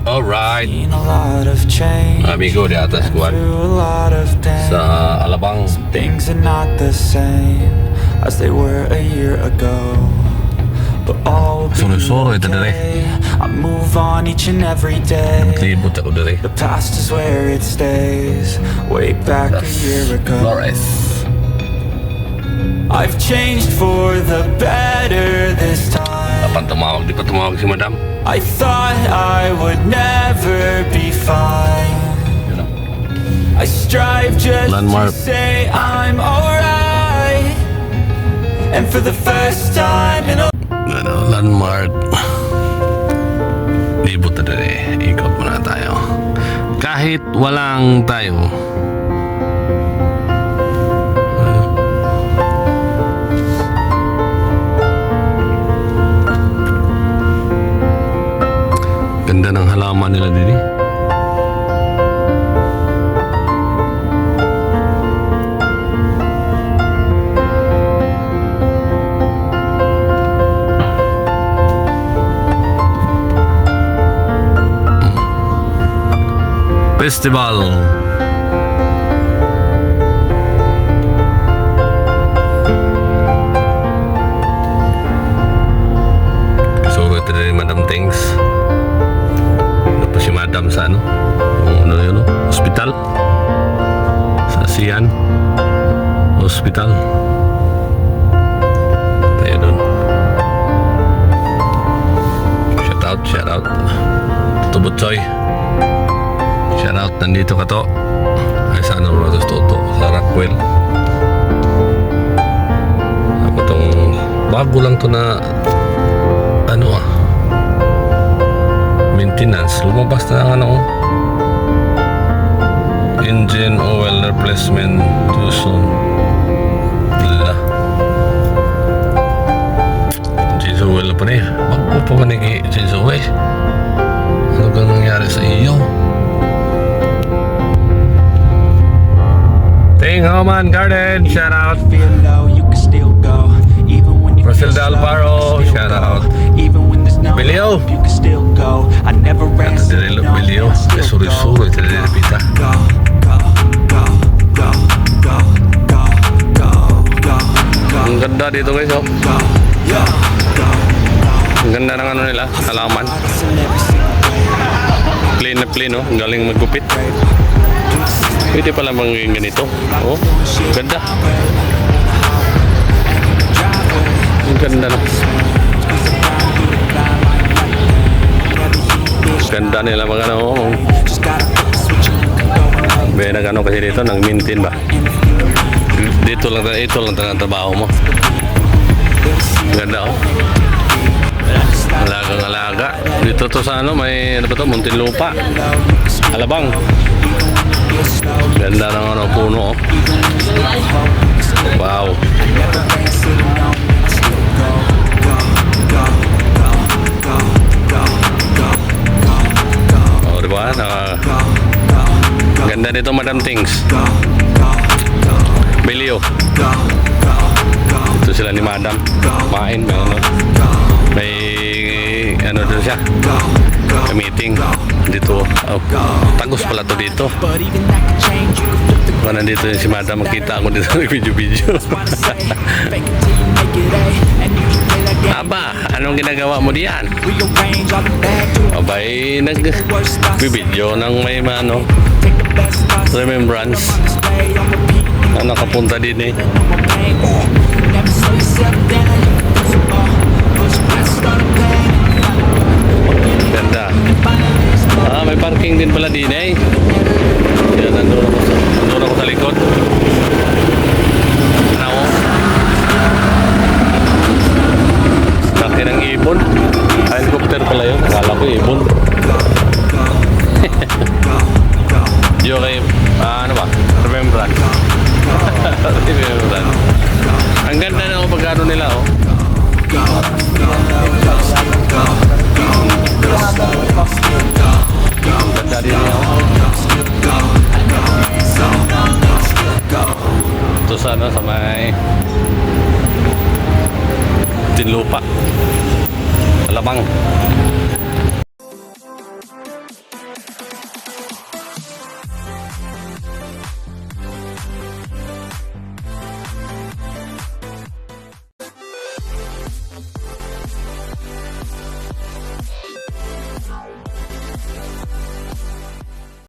Alright, amigo, di atas kuwan sa Alabang. Things are not the same as they were a year ago, but all will be Solo-solo ito dire. okay. I move on each and every day. Libot ako dire. The past is where it stays, way back a year ago. Flores. I've changed for the better this time. Kapan tumawag? Di pa tumawag si madam. I thought I would never be fine. You know. I strive just Landmark. to say I'm alright. And for the first time in a Landmark. Libot na dire. Ikot muna tayo. Kahit walang tayo. Ganda ng halaman nila dito. Festival. Kasuro ito rin Madam Tings. Si madam sa ano yun, hospital sa Sian Hospital tayo dun. Shout out Tutubutsoy, shout out, nandito ka to. Ay sana mo na toto sa Rockwell. Ako tong bago lang to na ano maintenance, lumabas na ang ano, engine oil replacement too soon. Jeans oil pa niya, bago pa man nag jeans oil. Ano kang nangyari sa iyo? Ting Homan Garden, shout out. feel low, you can still go. Even when you Brazil feel de slow, Alvaro, you can still shout go. out. Even when there's no Bilio. hope, you can still go. I never rest. Dire lo Bilio, de suri-suri ito dire pita. Go, go, go, go, go, go, go, go, go, Ang ganda dito guys, oh. go, yo, go. Ang ganda ng ano nila, halaman. Hustle every single Plain na plain, oh. Ang galing magupit. Pwede pala maging ganito. Oh, ganda. Ang ganda na. Ganda nila mga ano. Oh. May nag-ano kasi dito, nag-maintain ba? Ito lang ang trabaho mo. Ganda, oh. Alagang-alaga. Dito to sa ano, may ano ba to? Muntinlupa. Alabang. Ganda ng ano, puno, oh. Wow. Oh, diba? Ganda dito, Madam Tings. Bilio. Ito sila ni Madam. Main, may ano doon siya. May meeting dito. Oh, tagos pala to dito. but even that can change. You can flip the Kung nandito yung si Madam, makita ako dito ng video-video. fake it till you make it A. And if you play that game, Aba, anong ginagawa mo diyan? rearrange all the bad to Abay, nag-video ng may ano, take the best thoughts remembrance on display on repeat. na nakapunta din eh. Never slow yourself down. Push past all the pain. Ganda. Ah, may parking din pala din eh. Yan, nandun ako sa likod. Ano? Laki ng ibon. Helicopter pala yun. Akala ko ibon. Yung kay, ano ba? Remembrance. Remembrance. Ang ganda na ako pagkano nila, oh. Ang ganda din niya, oh. Ito sana sa may Tinlupa, Alabang.